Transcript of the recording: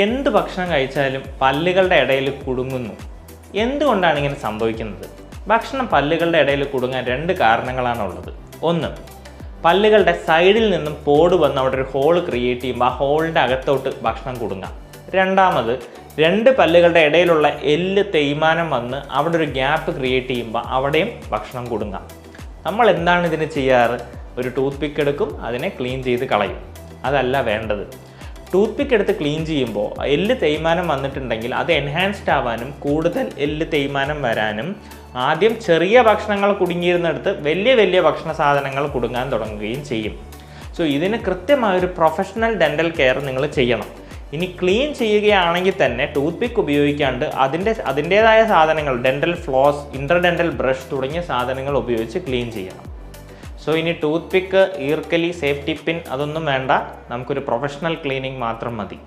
എന്ത് ഭക്ഷണം കഴിച്ചാലും പല്ലുകളുടെ ഇടയിൽ കുടുങ്ങുന്നു. എന്തുകൊണ്ടാണ് ഇങ്ങനെ സംഭവിക്കുന്നത്? ഭക്ഷണം പല്ലുകളുടെ ഇടയിൽ കുടുങ്ങാൻ രണ്ട് കാരണങ്ങളാണുള്ളത്. ഒന്ന്, പല്ലുകളുടെ സൈഡിൽ നിന്നും പോട് വന്ന് അവിടെ ഒരു ഹോൾ ക്രിയേറ്റ് ചെയ്യുമ്പോൾ ആ ഹോളിൻ്റെ അകത്തോട്ട് ഭക്ഷണം കുടുങ്ങാം. രണ്ടാമത്, രണ്ട് പല്ലുകളുടെ ഇടയിലുള്ള എല്ല് തേയ്മാനം വന്ന് അവിടെ ഒരു ഗ്യാപ്പ് ക്രിയേറ്റ് ചെയ്യുമ്പോൾ അവിടെയും ഭക്ഷണം കുടുങ്ങാം. നമ്മൾ എന്താണ് ഇതിന് ചെയ്യാറ്? ഒരു ടൂത്ത് പിക്ക് എടുക്കും, അതിനെ ക്ലീൻ ചെയ്ത് കളയും. അതല്ല വേണ്ടത്. ടൂത്ത് പിക്ക് എടുത്ത് ക്ലീൻ ചെയ്യുമ്പോൾ എല്ല് തേയ്മാനം വന്നിട്ടുണ്ടെങ്കിൽ അത് എൻഹാൻസ്ഡ് ആവാനും കൂടുതൽ എല്ല് തേയ്മാനം വരാനും ആദ്യം ചെറിയ ഭക്ഷണങ്ങൾ കുടുങ്ങിയിരുന്നിടത്ത് വലിയ വലിയ ഭക്ഷണ സാധനങ്ങൾ കുടുങ്ങാൻ തുടങ്ങുകയും ചെയ്യും. സോ ഇതിന് കൃത്യമായൊരു പ്രൊഫഷണൽ ഡെൻ്റൽ കെയർ നിങ്ങൾ ചെയ്യണം. ഇനി ക്ലീൻ ചെയ്യുകയാണെങ്കിൽ തന്നെ ടൂത്ത് പിക്ക് ഉപയോഗിക്കാണ്ട് അതിൻ്റേതായ സാധനങ്ങൾ, ഡെൻ്റൽ ഫ്ലോസ്, ഇൻ്റർഡെൻ്റൽ ബ്രഷ് തുടങ്ങിയ സാധനങ്ങൾ ഉപയോഗിച്ച് ക്ലീൻ ചെയ്യണം. സോ ഇനി ടൂത്ത് പിക്ക്, ഈർക്കലി, സേഫ്റ്റി പിൻ അതൊന്നും വേണ്ട. നമുക്കൊരു പ്രൊഫഷണൽ ക്ലീനിങ് മാത്രം മതി.